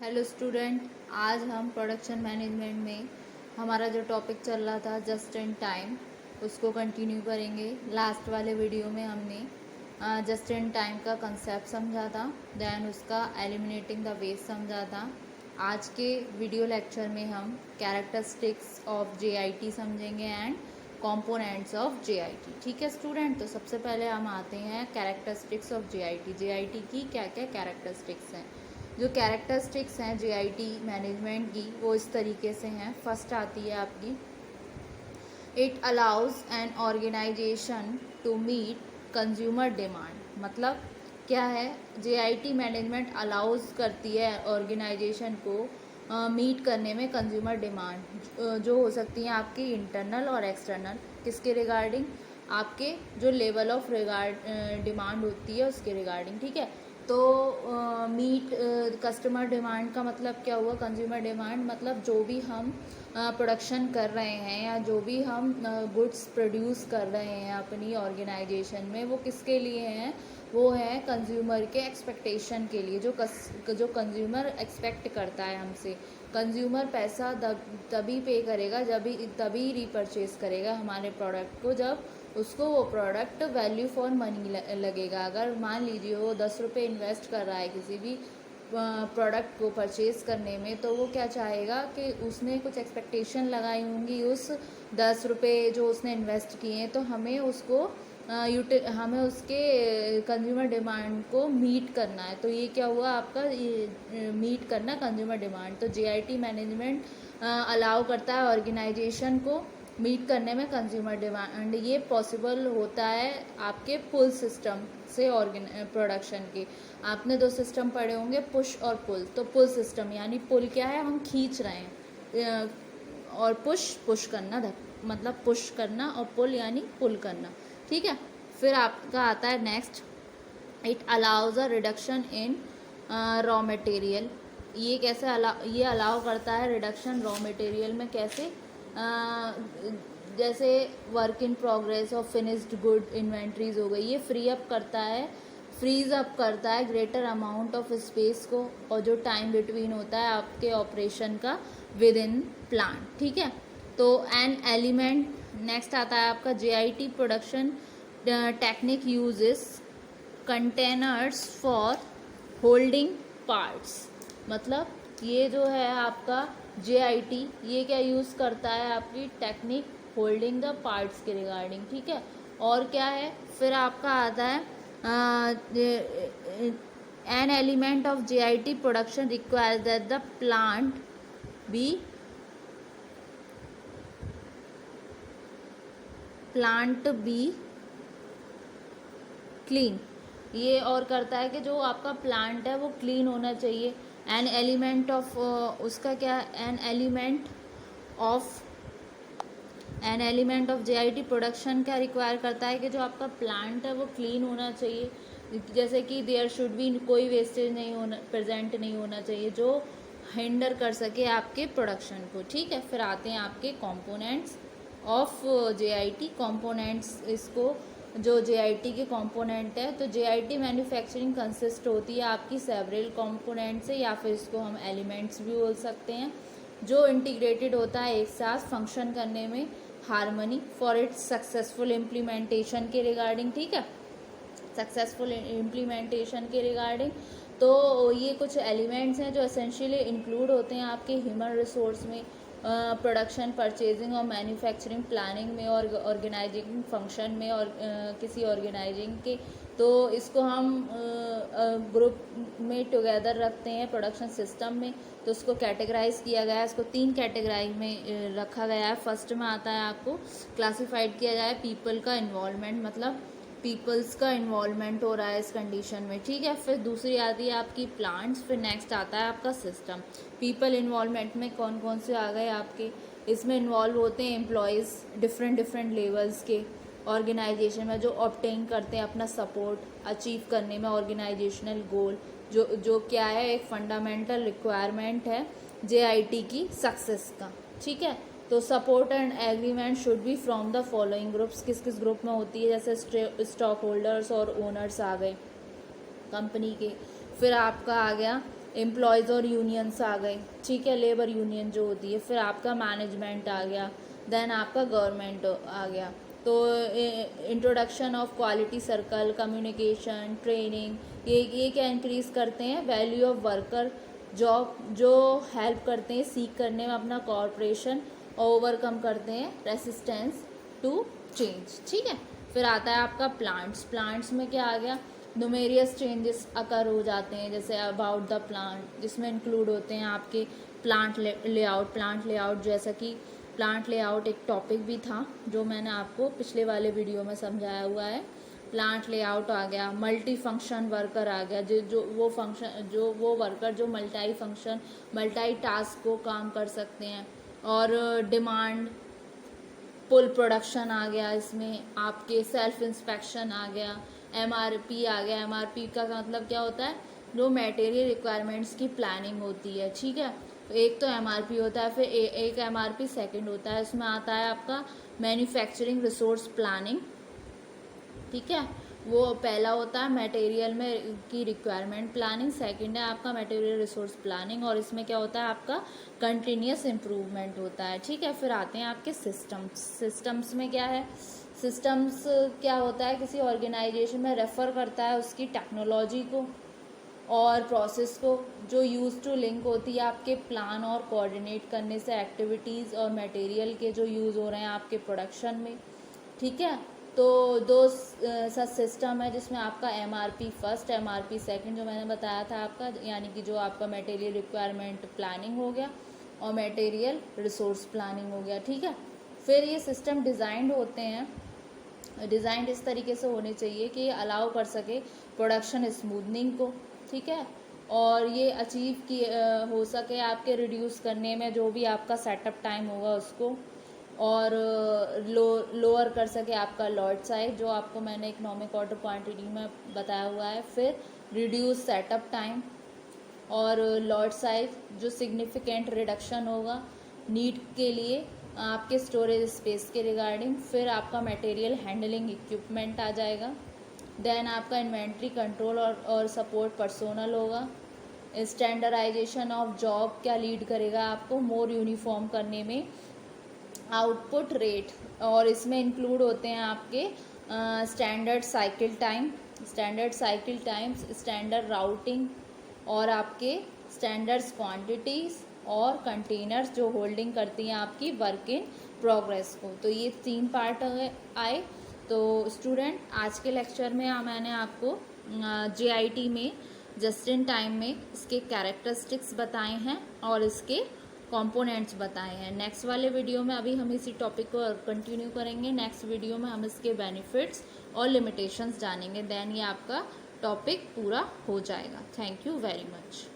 Hello student, आज हम production management में हमारा जो टॉपिक चल रहा था जस्ट इन टाइम उसको कंटिन्यू करेंगे। लास्ट वाले वीडियो में हमने जस्ट इन टाइम का कंसेप्ट समझा था, देन उसका एलिमिनेटिंग द वेस्ट समझा था। आज के वीडियो लेक्चर में हम कैरेक्टरिस्टिक्स ऑफ JIT समझेंगे एंड कंपोनेंट्स ऑफ JIT। ठीक है स्टूडेंट, तो सबसे पहले हम आते हैं कैरेक्टरिस्टिक्स ऑफ JIT की क्या क्या कैरेक्टरिस्टिक्स हैं। जो कैरेक्टरिस्टिक्स हैं JIT मैनेजमेंट की वो इस तरीके से हैं। फर्स्ट आती है आपकी, it allows an organization to meet consumer demand. मतलब क्या है, JIT मैनेजमेंट अलाउज करती है ऑर्गेनाइजेशन को मीट करने में कंज्यूमर डिमांड, जो हो सकती हैं आपकी इंटरनल और एक्सटर्नल। किसके रिगार्डिंग? आपके जो लेवल ऑफ डिमांड होती है उसके रिगार्डिंग। ठीक है, तो मीट कस्टमर डिमांड का मतलब क्या हुआ? कंज्यूमर डिमांड मतलब जो भी हम प्रोडक्शन कर रहे हैं या जो भी हम गुड्स प्रोड्यूस कर रहे हैं अपनी ऑर्गेनाइजेशन में, वो किसके लिए हैं? वो है कंज्यूमर के एक्सपेक्टेशन के लिए। जो कंज्यूमर एक्सपेक्ट करता है हमसे। कंज्यूमर पैसा तभी पे करेगा, तभी रीपरचेज करेगा हमारे प्रोडक्ट को, जब उसको वो प्रोडक्ट वैल्यू फॉर मनी लगेगा। अगर मान लीजिए वो 10 रुपये इन्वेस्ट कर रहा है किसी भी प्रोडक्ट को परचेज़ करने में, तो वो क्या चाहेगा कि उसने कुछ एक्सपेक्टेशन लगाई होंगी उस 10 रुपये जो उसने इन्वेस्ट किए हैं, तो हमें उसके कंज्यूमर डिमांड को मीट करना है। तो ये क्या हुआ आपका, मीट करना कंज्यूमर डिमांड। तो JIT मैनेजमेंट अलाउ करता है ऑर्गेनाइजेशन को मीट करने में कंज्यूमर डिमांड। ये पॉसिबल होता है आपके पुल सिस्टम से प्रोडक्शन के। आपने 2 सिस्टम पढ़े होंगे, पुश और पुल। तो पुल सिस्टम यानी पुल क्या है, हम खींच रहे हैं, और पुश करना, मतलब पुश करना, और पुल यानी पुल करना। ठीक है, फिर आपका आता है next, it allows a reduction in raw material. ये कैसे ये अलाउ करता है रिडक्शन रॉ मटेरियल में? कैसे? जैसे वर्क इन प्रोग्रेस और फिनिश्ड गुड इन्वेंट्रीज हो गई, ये फ्रीज अप करता है ग्रेटर अमाउंट ऑफ स्पेस को, और जो टाइम बिटवीन होता है आपके ऑपरेशन का विद इन प्लांट। ठीक है, तो एन एलिमेंट नेक्स्ट आता है आपका, JIT production technique uses containers for holding parts. मतलब ये जो है आपका JIT, ये क्या यूज़ करता है? आपकी टेक्निक होल्डिंग द पार्ट्स के रिगार्डिंग। ठीक है, और क्या है फिर आपका आता है, an element of JIT production requires that the plant B clean. ये और करता है कि जो आपका प्लांट है वो क्लीन होना चाहिए। एन एलिमेंट ऑफ उसका क्या, an element of JIT production क्या रिक्वायर करता है कि जो आपका प्लांट है वो क्लीन होना चाहिए। जैसे कि देयर शुड बी, कोई वेस्टेज प्रेजेंट नहीं होना चाहिए जो हिंडर कर सके आपके प्रोडक्शन को। ठीक है, फिर आते हैं आपके कंपोनेंट्स ऑफ JIT। कंपोनेंट्स, इसको जो JIT के कंपोनेंट है, तो JIT मैन्युफैक्चरिंग कंसिस्ट होती है आपकी सेवरल कंपोनेंट से, या फिर इसको हम एलिमेंट्स भी बोल सकते हैं, जो इंटीग्रेटेड होता है एक साथ फंक्शन करने में harmony for its successful implementation के रिगार्डिंग। ठीक है, सक्सेसफुल इम्प्लीमेंटेशन के रिगार्डिंग। तो ये कुछ एलिमेंट्स हैं जो एसेंशियली इंक्लूड होते हैं आपके ह्यूमन रिसोर्स में, प्रोडक्शन, परचेजिंग और मैन्युफैक्चरिंग प्लानिंग में, और ऑर्गेनाइजिंग फंक्शन में, और किसी ऑर्गेनाइजिंग के। तो इसको हम ग्रुप में टुगेदर रखते हैं प्रोडक्शन सिस्टम में। तो उसको कैटेगराइज किया गया है, इसको 3 कैटेगराइज में रखा गया है। फर्स्ट में आता है आपको क्लासिफाइड किया जाए पीपल का इन्वॉल्वमेंट, मतलब पीपल्स का इन्वॉल्वमेंट हो रहा है इस कंडीशन में। ठीक है, फिर दूसरी आती है आपकी प्लांट्स, फिर नेक्स्ट आता है आपका सिस्टम। पीपल इन्वॉल्वमेंट में कौन कौन से आ गए आपके? इसमें इन्वॉल्व होते हैं एम्प्लॉयज़ डिफरेंट लेवल्स के ऑर्गेनाइजेशन में, जो ऑब्टेन करते हैं अपना सपोर्ट अचीव करने में ऑर्गेनाइजेशनल गोल, जो क्या है, एक फंडामेंटल रिक्वायरमेंट है JIT की सक्सेस का। ठीक है, तो support and agreement should be from the following groups. किस किस ग्रुप में होती है? जैसे स्टॉक होल्डर्स और ओनर्स आ गए कंपनी के। फिर आपका आ गया एम्प्लॉयज़ और यूनियंस आ गए, ठीक है, लेबर यूनियन जो होती है, फिर आपका मैनेजमेंट आ गया, देन आपका गवर्नमेंट आ गया। तो introduction of quality circle, communication, training, ये क्या इंक्रीज़ करते हैं, वैल्यू ऑफ वर्कर जॉब, जो हेल्प करते हैं सीख करने में अपना कॉर्पोरेशन, ओवरकम करते हैं रेसिस्टेंस टू चेंज, ठीक है। फिर आता है आपका प्लांट्स में क्या आ गया, न्यूमेरियस चेंजेस अकर हो जाते हैं, जैसे अबाउट द प्लांट, जिसमें इंक्लूड होते हैं आपके प्लांट लेआउट, जैसा कि प्लांट लेआउट एक टॉपिक भी था जो मैंने आपको पिछले वाले वीडियो में समझाया हुआ है। प्लांट लेआउट आ गया, मल्टी फंक्शन वर्कर आ गया, जो वो वर्कर जो मल्टी टास्क को काम कर सकते हैं। और डिमांड पुल प्रोडक्शन आ गया, इसमें आपके सेल्फ इंस्पेक्शन आ गया, एमआरपी आ गया। एमआरपी का मतलब क्या होता है, जो मटेरियल रिक्वायरमेंट्स की प्लानिंग होती है, ठीक है। तो एक तो एमआरपी होता है, फिर एक एमआरपी सेकंड होता है, इसमें आता है आपका मैन्युफैक्चरिंग रिसोर्स प्लानिंग, ठीक है। वो पहला होता है मटेरियल में की रिक्वायरमेंट प्लानिंग, सेकंड है आपका मटेरियल रिसोर्स प्लानिंग, और इसमें क्या होता है आपका कंटिन्यूस इम्प्रूवमेंट होता है, ठीक है। फिर आते हैं आपके सिस्टम्स में क्या है, सिस्टम्स क्या होता है, किसी ऑर्गेनाइजेशन में रेफर करता है उसकी टेक्नोलॉजी को और प्रोसेस को, जो यूज़ टू लिंक होती है आपके प्लान और कोऑर्डिनेट करने से एक्टिविटीज़ और मटेरियल के जो यूज़ हो रहे हैं आपके प्रोडक्शन में, ठीक है। तो दो सा सिस्टम है जिसमें आपका एमआरपी फर्स्ट, एमआरपी सेकंड जो मैंने बताया था आपका, यानी कि जो आपका मटेरियल रिक्वायरमेंट प्लानिंग हो गया और मटेरियल रिसोर्स प्लानिंग हो गया, ठीक है। फिर ये सिस्टम डिज़ाइंड होते हैं, डिज़ाइंड इस तरीके से होने चाहिए कि ये अलाउ कर सके प्रोडक्शन स्मूथनिंग को, ठीक है, और ये अचीव की हो सके आपके रिड्यूस करने में जो भी आपका सेटअप टाइम होगा उसको, और लोअर कर सके आपका लॉट साइज, जो आपको मैंने इकोनॉमिक ऑर्डर क्वांटिटी में बताया हुआ है। फिर रिड्यूस सेटअप टाइम और लॉट साइज, जो सिग्निफिकेंट रिडक्शन होगा नीड के लिए आपके स्टोरेज स्पेस के रिगार्डिंग। फिर आपका मटेरियल हैंडलिंग इक्विपमेंट आ जाएगा, देन आपका इन्वेंट्री कंट्रोल और सपोर्ट पर्सोनल होगा। स्टैंडर्डाइजेशन ऑफ जॉब क्या लीड करेगा आपको मोर यूनिफॉर्म करने में, आउटपुट रेट, और इसमें इंक्लूड होते हैं आपके standard cycle times, standard routing, और आपके स्टैंडर्ड्स क्वांटिटीज़ और कंटेनर्स जो होल्डिंग करती हैं आपकी वर्क इन प्रोग्रेस को। तो ये 3 पार्ट आए। तो स्टूडेंट, आज के लेक्चर में मैंने आपको JIT में जस्ट इन टाइम में इसके कैरेक्टरिस्टिक्स बताए हैं और इसके कंपोनेंट्स बताए हैं। नेक्स्ट वाले वीडियो में अभी हम इसी टॉपिक को कंटिन्यू करेंगे। नेक्स्ट वीडियो में हम इसके बेनिफिट्स और लिमिटेशंस जानेंगे, देन ये आपका टॉपिक पूरा हो जाएगा। Thank you very much.